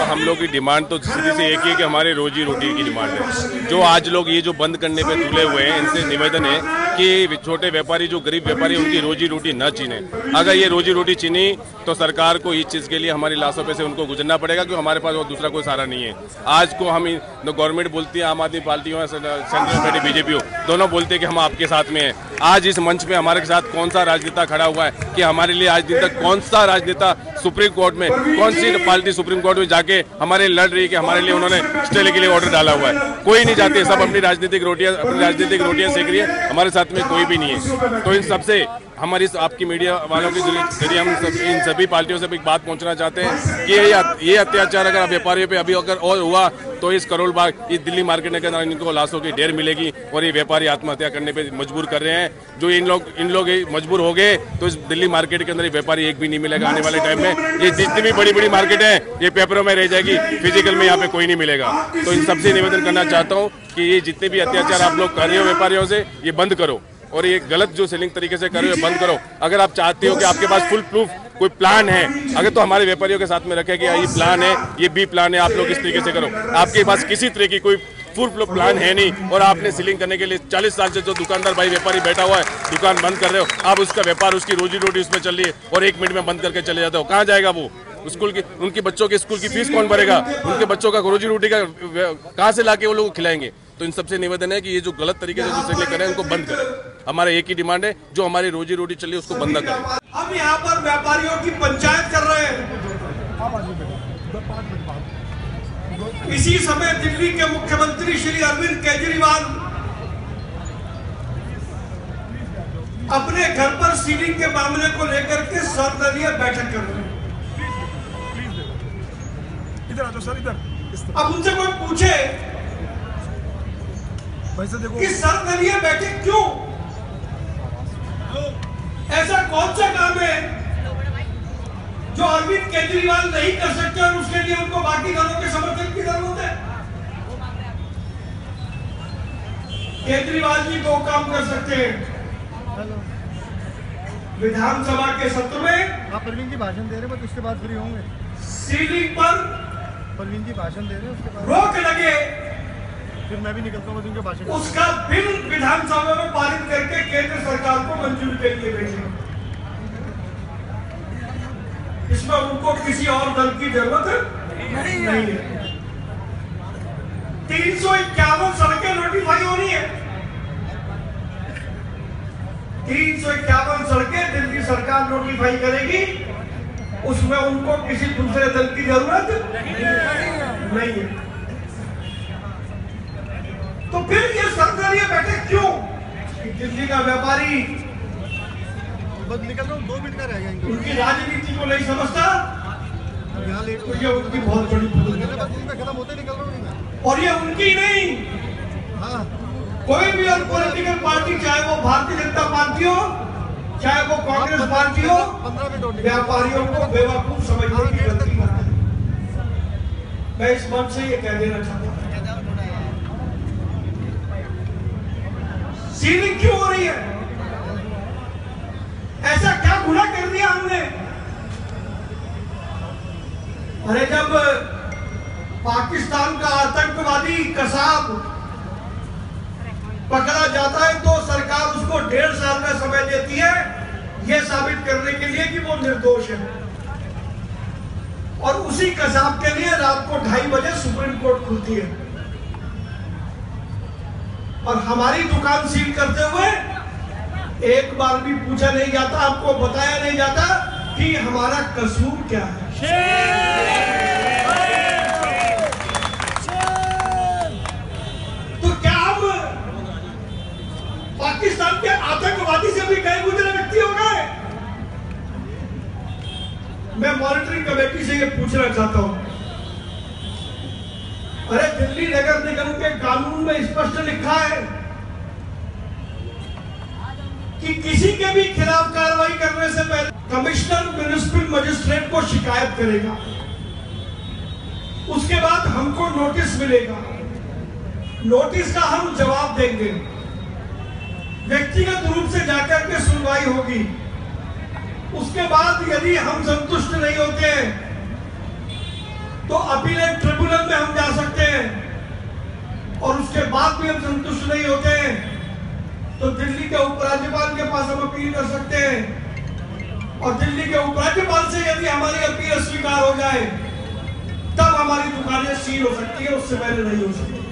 हम लोग की डिमांड तो सीधी से एक ही है कि हमारे रोजी रोटी की डिमांड है। जो आज लोग ये जो बंद करने पे तुले हुए हैं, इनसे निवेदन है कि छोटे व्यापारी, जो गरीब व्यापारी, उनकी रोजी रोटी न छीने। अगर ये रोजी रोटी छीनी तो सरकार को इस चीज़ के लिए हमारी लाशों पे से उनको गुजरना पड़ेगा, क्योंकि हमारे पास और दूसरा कोई सहारा नहीं है। आज को हम गवर्नमेंट बोलती है, आम आदमी पार्टी हो, सेंट्रल पार्टी बीजेपी हो, दोनों बोलते हैं कि हम आपके साथ में हैं। आज इस मंच पे हमारे साथ कौन सा राजनेता खड़ा हुआ है कि हमारे लिए आज दिन तक कौन सा राजनेता सुप्रीम कोर्ट में, कौन सी पार्टी सुप्रीम कोर्ट में जाके हमारे लड़ रही है कि हमारे लिए उन्होंने स्टे के लिए ऑर्डर डाला हुआ है? कोई नहीं जाते, सब अपनी राजनीतिक रोटियां सेक रही है, हमारे साथ में कोई भी नहीं है। तो इन सबसे हमारी आपकी मीडिया वालों के जरिए हम इन सभी पार्टियों से एक बात पहुंचना चाहते हैं कि ये अत्याचार अगर व्यापारियों पे अभी अगर और हुआ तो इस करोल बाग, इस दिल्ली मार्केट के अंदर इनको लाशों की ढेर मिलेगी और ये व्यापारी आत्महत्या करने पे मजबूर कर रहे हैं। जो इन लोग मजबूर हो गए तो इस दिल्ली मार्केट के अंदर व्यापारी एक भी नहीं मिलेगा आने वाले टाइम में। ये जितनी भी बड़ी बड़ी मार्केट है ये पेपरों में रह जाएगी, फिजिकल में यहाँ पे कोई नहीं मिलेगा। तो इन सबसे निवेदन करना चाहता हूँ कि ये जितने भी अत्याचार आप लोग कर रहे हो व्यापारियों से, ये बंद करो और ये गलत जो सेलिंग तरीके से कर रहे हो बंद करो। अगर आप चाहते हो कि आपके पास फुल प्रूफ कोई प्लान है, अगर तो हमारे व्यापारियों के साथ में रखे कि ये प्लान है, ये बी प्लान है, आप लोग इस तरीके से करो। आपके पास किसी तरह की कोई फुल प्लान है नहीं और आपने सीलिंग करने के लिए 40 साल से जो दुकानदार भाई व्यापारी बैठा हुआ है, दुकान बंद कर रहे हो, आप उसका व्यापार, उसकी रोजी रोटी उसमें चल रही है और 1 मिनट में बंद करके चले जाते हो। कहाँ जाएगा वो? स्कूल की, उनके बच्चों के स्कूल की फीस कौन भरेगा? उनके बच्चों का रोजी रोटी का कहाँ से लाके वो लोग खिलाएंगे? तो इन सबसे निवेदन है कि ये जो गलत तरीके से जो सेलिंग कर रहे हैं उनको बंद करें। हमारा एक ही डिमांड है, जो हमारी रोजी रोटी चली उसको बंद करें। हम यहाँ पर व्यापारियों की पंचायत कर रहे हैं। इसी समय दिल्ली के मुख्यमंत्री श्री अरविंद केजरीवाल अपने घर पर सीलिंग के मामले को लेकर के सर्वदलीय बैठक कर रहे हैं। इधर आ जाओ सर, इधर। अब उनसे कोई पूछे कि सर्वदलीय बैठक क्यों? ऐसा कौन सा काम है जो अरविंद केजरीवाल नहीं कर सकते और उसके लिए उनको बाकी दलों के समर्थन की जरूरत है? केजरीवाल जी 2 काम कर सकते हैं। विधानसभा के सत्र में आप परवीन जी भाषण दे रहे हैं, उसके बाद फ्री होंगे। सीलिंग पर परवीन जी भाषण दे रहे हैं, उसके बाद रोक लगे, फिर मैं भी निकलता हूँ उनके भाषण। उसका बिल विधानसभा में पारित करके केंद्र सरकार को मंजूरी के लिए भेजें। इसमें उनको किसी और दल की जरूरत नहीं है। 351 सड़कें नोटिफाई होनी है। 351 सड़कें दिल्ली सरकार नोटिफाई करेगी, उसमें उनको किसी दूसरे दल की जरूरत नहीं है। तो फिर ये सर्वदलीय बैठक क्यों? दिल्ली का व्यापारी बस निकल रहा हूँ, 2 मिनट का रह गया। उनकी राजनीति को नहीं समझता, यहाँ लेट तो ये उनकी बहुत बड़ी भूल है। खत्म होते निकल रहा हूँ। और ये उनकी नहीं, हाँ, कोई भी और पॉलिटिकल पार्टी, चाहे वो भारतीय जनता पार्टी हो, चाहे वो कांग्रेस पार्टी हो, व्यापारियों को बेवकूफ समझने की गलती करती है। मैं इस मंच से ये कह देना चाहता हूँ, सीलिंग क्यों हो रही है? ऐसा क्या गुनाह कर दिया हमने? अरे जब पाकिस्तान का आतंकवादी कसाब पकड़ा जाता है तो सरकार उसको 1.5 साल का समय देती है यह साबित करने के लिए कि वो निर्दोष है। और उसी कसाब के लिए रात को 2:30 बजे सुप्रीम कोर्ट खुलती है और हमारी दुकान सील करते हुए एक बार भी पूछा नहीं जाता, आपको बताया नहीं जाता कि हमारा कसूर क्या है। तो क्या हम पाकिस्तान के आतंकवादी से भी गए गुजरे व्यक्ति हो गए? मैं मॉनिटरिंग कमेटी से ये पूछना चाहता हूं। अरे दिल्ली नगर निगम के कानून में स्पष्ट लिखा है कि किसी के भी खिलाफ कार्रवाई करने से पहले कमिश्नर म्युनिसिपल मजिस्ट्रेट को शिकायत करेगा, उसके बाद हमको नोटिस मिलेगा, नोटिस का हम जवाब देंगे, व्यक्तिगत रूप से जाकर के सुनवाई होगी। उसके बाद यदि हम संतुष्ट नहीं होते तो अपीलेट ट्रिब्यूनल में हम जा सकते हैं, और उसके बाद भी हम संतुष्ट नहीं होते तो दिल्ली के उपराज्यपाल के पास हम अपील कर सकते हैं, और दिल्ली के उपराज्यपाल से यदि हमारी अपील स्वीकार हो जाए तब हमारी दुकानें सील हो सकती है, उससे पहले नहीं हो सकती।